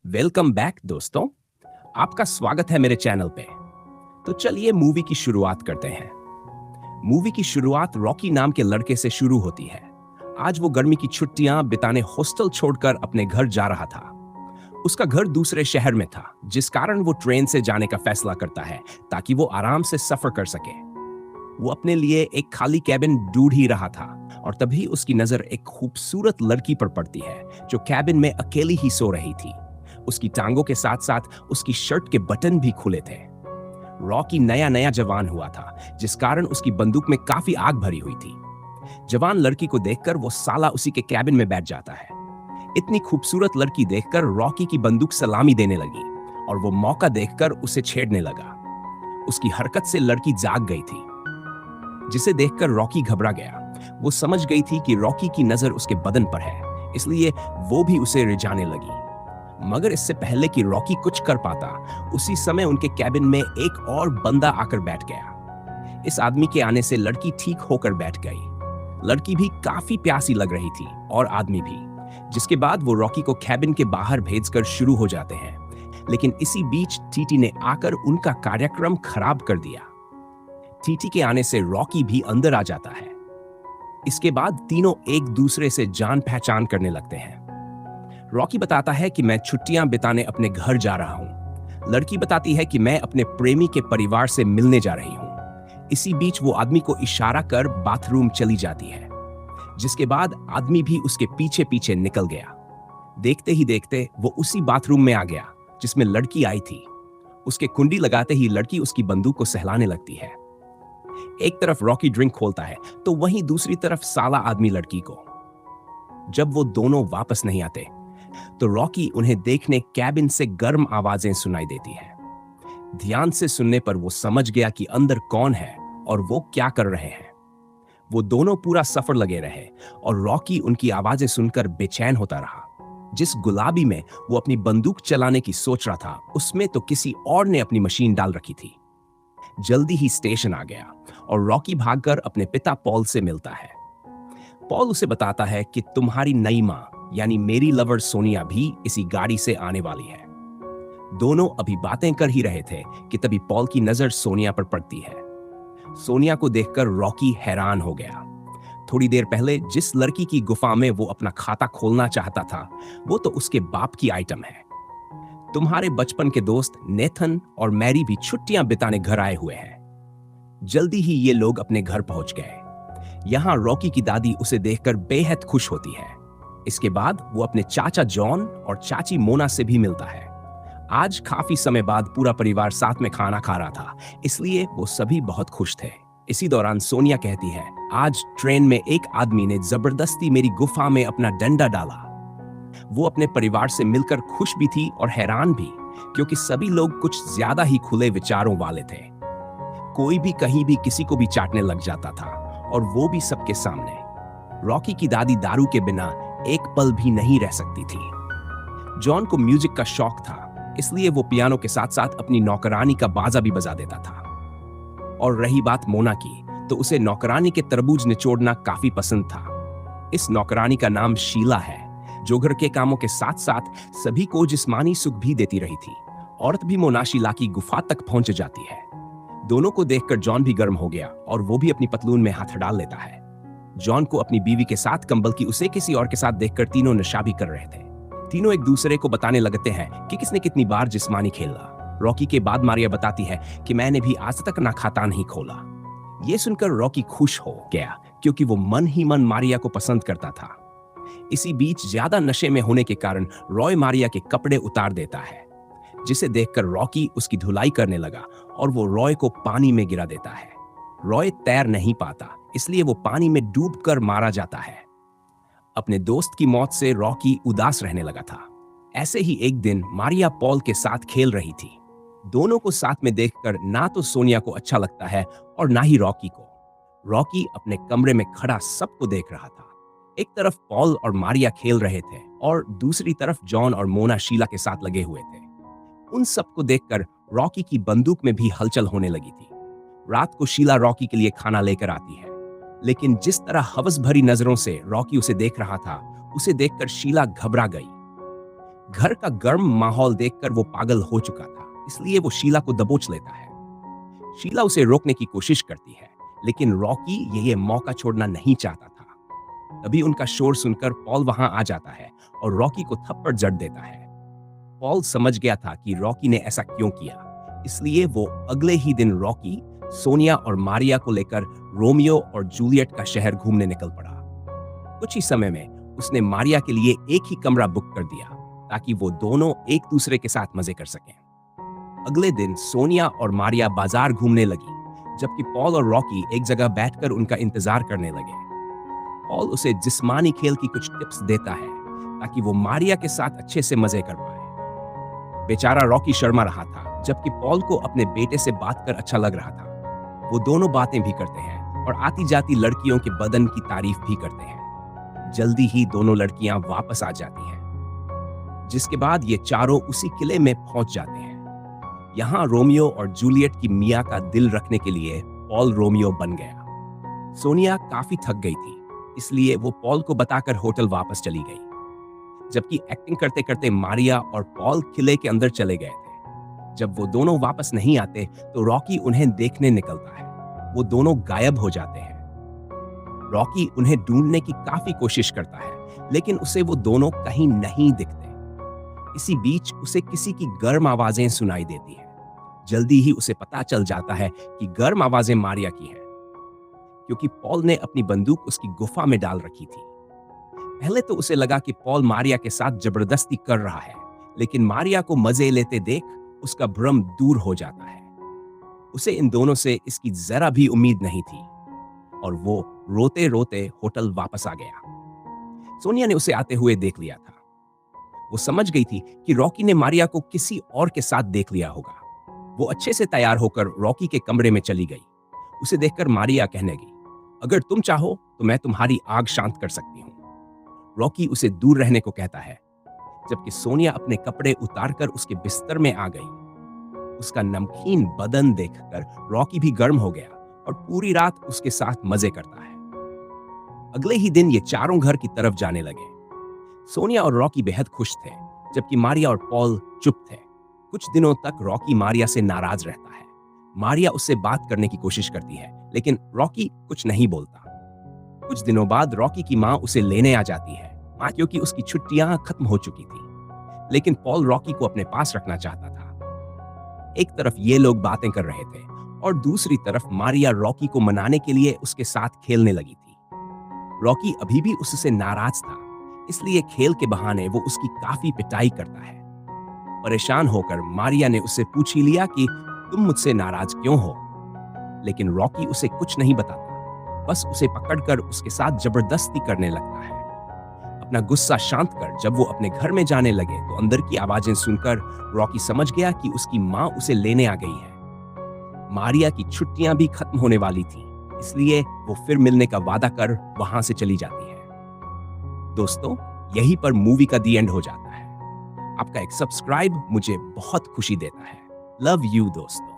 Welcome back दोस्तों। आपका स्वागत है मेरे चैनल पे। तो चलिए मूवी की शुरुआत करते हैं। मूवी की शुरुआत रॉकी नाम के लड़के से शुरू होती है। आज वो गर्मी की छुट्टियां बिताने हॉस्टल छोड़कर अपने घर जा रहा था। उसका घर दूसरे शहर में था, जिस कारण वो ट्रेन से जाने का फैसला करता है ताकि वो आराम से सफर कर सके। वो अपने लिए एक खाली कैबिन ढूंढ ही रहा था और तभी उसकी नजर एक खूबसूरत लड़की पर पड़ती है जो कैबिन में अकेली ही सो रही थी। उसकी टांगों के साथ साथ उसकी शर्ट के बटन भी खुले थे। रॉकी नया नया जवान हुआ था, जिस कारण उसकी बंदूक में काफी आग भरी हुई थी। जवान लड़की को देखकर वो साला उसी के कैबिन में बैठ जाता है। इतनी खूबसूरत लड़की देखकर रॉकी की बंदूक सलामी देने लगी और वो मौका देखकर उसे छेड़ने लगा। उसकी हरकत से लड़की जाग गई थी, जिसे देखकर रॉकी घबरा गया। वो समझ गई थी कि रॉकी की नजर उसके बदन पर है, इसलिए वो भी उसे रिझाने लगी। मगर इससे पहले कि रॉकी कुछ कर पाता, उसी समय उनके कैबिन में एक और बंदा आकर बैठ गया। इस आदमी के आने से लड़की ठीक होकर बैठ गई। लड़की भी काफी प्यासी लग रही थी और आदमी भी, जिसके बाद वो रॉकी को कैबिन के बाहर भेजकर शुरू हो जाते हैं। लेकिन इसी बीच टीटी ने आकर उनका कार्यक्रम खराब कर दिया। टीटी के आने से रॉकी भी अंदर आ जाता है। इसके बाद तीनों एक दूसरे से जान पहचान करने लगते हैं। रॉकी बताता है कि मैं छुट्टियां बिताने अपने घर जा रहा हूं। लड़की बताती है कि मैं अपने प्रेमी के परिवार से मिलने जा रही हूं। इसी बीच वो आदमी को इशारा कर बाथरूम चली जाती है, जिसके बाद आदमी भी उसके पीछे पीछे निकल गया। देखते ही देखते वो उसी बाथरूम में आ गया जिसमें लड़की आई थी। उसके कुंडी लगाते ही लड़की उसकी बंदूक को सहलाने लगती है। एक तरफ रॉकी ड्रिंक खोलता है तो वहीं दूसरी तरफ साला आदमी लड़की को। जब वो दोनों वापस नहीं आते तो रॉकी उन्हें देखने कैबिन से गर्म आवाजें सुनाई देती है। ध्यान से सुनने पर वो समझ गया कि अंदर कौन है और वो क्या कर रहे हैं। वो दोनों पूरा सफर लगे रहे और रॉकी उनकी आवाजें सुनकर बेचैन होता रहा। जिस गुलाबी में वो अपनी बंदूक चलाने की सोच रहा था, उसमें तो किसी और ने अपनी मशीन डाल रखी थी। जल्दी ही स्टेशन आ गया और रॉकी भागकर अपने पिता पॉल से मिलता है। पॉल उसे बताता है कि तुम्हारी नई मां यानी मेरी लवर सोनिया भी इसी गाड़ी से आने वाली है। दोनों अभी बातें कर ही रहे थे कि तभी पॉल की नजर सोनिया पर पड़ती है। सोनिया को देखकर रॉकी हैरान हो गया। थोड़ी देर पहले जिस लड़की की गुफा में वो अपना खाता खोलना चाहता था, वो तो उसके बाप की आइटम है। तुम्हारे बचपन के दोस्त नेथन और मैरी भी छुट्टियां बिताने घर आए हुए हैं। जल्दी ही ये लोग अपने घर पहुंच गए। यहां रॉकी की दादी उसे देखकर बेहद खुश होती है। इसके बाद वो अपने चाचा जॉन और चाची मोना से भी मिलता है। आज काफी समय बाद पूरा परिवार साथ में खाना खा रहा था, इसलिए वो सभी बहुत खुश थे। इसी दौरान सोनिया कहती है, आज ट्रेन में एक आदमी ने जबरदस्ती मेरी गुफा में अपना डंडा डाला। वो अपने परिवार से मिलकर खुश भी थी और हैरान भी, क्योंकि सभी लोग कुछ ज्यादा ही खुले विचारों वाले थे। कोई भी कहीं भी किसी को भी चाटने लग जाता था, और वो भी सबके सामने। रॉकी की दादी दारू के बिना एक पल भी नहीं रह सकती थी। जॉन को म्यूजिक का शौक था, इसलिए वो पियानो के साथ साथ अपनी नौकरानी का बाजा भी बजा देता था। और रही बात मोना की, तो उसे नौकरानी के तरबूज निचोड़ना काफी पसंद था। इस नौकरानी का नाम शीला है, जो घर के कामों के साथ साथ सभी को जिस्मानी सुख भी देती रही थी। औरत भी मोना शीला की गुफा तक पहुंच जाती है। दोनों को देखकर जॉन भी गर्म हो गया और वो भी अपनी पतलून में हाथ डाल लेता है। जॉन को अपनी बीवी के साथ कंबल की उसे किसी और के साथ देखकर तीनों नशा भी कर रहे थे। तीनों एक दूसरे को बताने लगते हैं कि किसने कितनी बार जिस्मानी खेला। रॉकी के बाद मारिया बताती है कि मैंने भी आज तक ना खाता नहीं खोला। ये सुनकर रॉकी खुश हो गया, क्योंकि वो मन ही मन मारिया को पसंद करता था। इसी बीच ज्यादा नशे में होने के कारण रॉय मारिया के कपड़े उतार देता है, जिसे देखकर रॉकी उसकी धुलाई करने लगा और वो रॉय को पानी में गिरा देता है। रॉय तैर नहीं पाता, इसलिए वो पानी में डूबकर मारा जाता है। अपने दोस्त की मौत से रॉकी उदास रहने लगा था। ऐसे ही एक दिन मारिया पॉल के साथ खेल रही थी। दोनों को साथ में देखकर ना तो सोनिया को अच्छा लगता है और ना ही रॉकी को। रॉकी अपने कमरे में खड़ा सबको देख रहा था। एक तरफ पॉल और मारिया खेल रहे थे और दूसरी तरफ जॉन और मोना शीला के साथ लगे हुए थे। उन सबको देखकर रॉकी की बंदूक में भी हलचल होने लगी थी। रात को शीला रॉकी के लिए खाना लेकर आती है, लेकिन जिस तरह हवस भरी नजरों से रॉकी उसे देख रहा था, उसे देखकर शीला घबरा गई। घर का गर्म माहौल देखकर वो पागल हो चुका था, इसलिए वो शीला को दबोच लेता है। शीला उसे रोकने की कोशिश करती है, लेकिन रॉकी ये मौका छोड़ना नहीं चाहता था। तभी उनका शोर सुनकर पॉल वहां आ जाता है और रॉकी को थप्पड़ जड़ देता है। पॉल समझ गया था कि रॉकी ने ऐसा क्यों किया, इसलिए वो अगले ही दिन रॉकी, सोनिया और मारिया को लेकर रोमियो और जूलियट का शहर घूमने निकल पड़ा। कुछ ही समय में उसने मारिया के लिए एक ही कमरा बुक कर दिया ताकि वो दोनों एक दूसरे के साथ मजे कर सकें। अगले दिन सोनिया और मारिया बाजार घूमने लगी, जबकि पॉल और रॉकी एक जगह बैठकर उनका इंतजार करने लगे। पॉल उसे जिस्मानी खेल की कुछ टिप्स देता है ताकि वो मारिया के साथ अच्छे से मजे कर पाए। बेचारा रॉकी शर्मा रहा था, जबकि पॉल को अपने बेटे से बात कर अच्छा लग रहा था। वो दोनों बातें भी करते हैं और आती जाती लड़कियों के बदन की तारीफ भी करते हैं। जल्दी ही दोनों लड़कियां वापस आ जाती हैं, जिसके बाद ये चारों उसी किले में पहुंच जाते हैं। यहाँ रोमियो और जूलियट की मिया का दिल रखने के लिए पॉल रोमियो बन गया। सोनिया काफी थक गई थी, इसलिए वो पॉल को बताकर होटल वापस चली गई, जबकि एक्टिंग करते करते मारिया और पॉल किले के अंदर चले गए थे। जब वो दोनों वापस नहीं आते तो रॉकी उन्हें देखने निकलता है। वो दोनों गायब हो जाते हैं। रॉकी उन्हें ढूंढने की काफी कोशिश करता है, लेकिन उसे वो दोनों कहीं नहीं दिखते। इसी बीच उसे किसी की गर्म आवाजें सुनाई देती हैं। जल्दी ही उसे पता चल जाता है कि गर्म आवाजें मारिया की हैं, क्योंकि पॉल ने अपनी बंदूक उसकी गुफा में डाल रखी थी। पहले तो उसे लगा कि पॉल मारिया के साथ जबरदस्ती कर रहा है, लेकिन मारिया को मजे लेते देख उसका भ्रम दूर हो जाता है। उसे इन दोनों से इसकी जरा भी उम्मीद नहीं थी और वो रोते रोते होटल वापस आ गया। सोनिया ने उसे आते हुए देख लिया था। वो समझ गई थी कि रॉकी ने मारिया को किसी और के साथ देख लिया होगा। वो अच्छे से तैयार होकर रॉकी के कमरे में चली गई। उसे देखकर मारिया कहने लगी, अगर तुम चाहो तो मैं तुम्हारी आग शांत कर सकती हूँ। रॉकी उसे दूर रहने को कहता है, जबकि सोनिया अपने कपड़े उतारकर उसके बिस्तर में आ गई। उसका नमकीन बदन देखकर रॉकी भी गर्म हो गया और पूरी रात उसके साथ मजे करता है। अगले ही दिन ये चारों घर की तरफ जाने लगे। सोनिया और रॉकी बेहद खुश थे, जबकि मारिया और पॉल चुप थे। कुछ दिनों तक रॉकी मारिया से नाराज रहता है। मारिया उससे बात करने की कोशिश करती है, लेकिन रॉकी कुछ नहीं बोलता। कुछ दिनों बाद रॉकी की माँ उसे लेने आ जाती है, क्योंकि उसकी छुट्टियां खत्म हो चुकी थी। लेकिन पॉल रॉकी को अपने पास रखना चाहता था। एक तरफ ये लोग बातें कर रहे थे और दूसरी तरफ मारिया रॉकी को मनाने के लिए उसके साथ खेलने लगी थी। रॉकी अभी भी उससे नाराज था, इसलिए खेल के बहाने वो उसकी काफी पिटाई करता है। परेशान होकर मारिया ने उससे पूछ ही लिया कि तुम मुझसे नाराज क्यों हो, लेकिन रॉकी उसे कुछ नहीं बताता, बस उसे पकड़कर उसके साथ जबरदस्ती करने लगता है। अपना गुस्सा शांत कर जब वो अपने घर में जाने लगे तो अंदर की आवाजें सुनकर रॉकी समझ गया कि उसकी माँ उसे लेने आ गई है। मारिया की छुट्टियां भी खत्म होने वाली थी, इसलिए वो फिर मिलने का वादा कर वहां से चली जाती है। दोस्तों, यहीं पर मूवी का दी एंड हो जाता है। आपका एक सब्सक्राइब मुझे बहुत खुशी देता है। लव यू दोस्तों।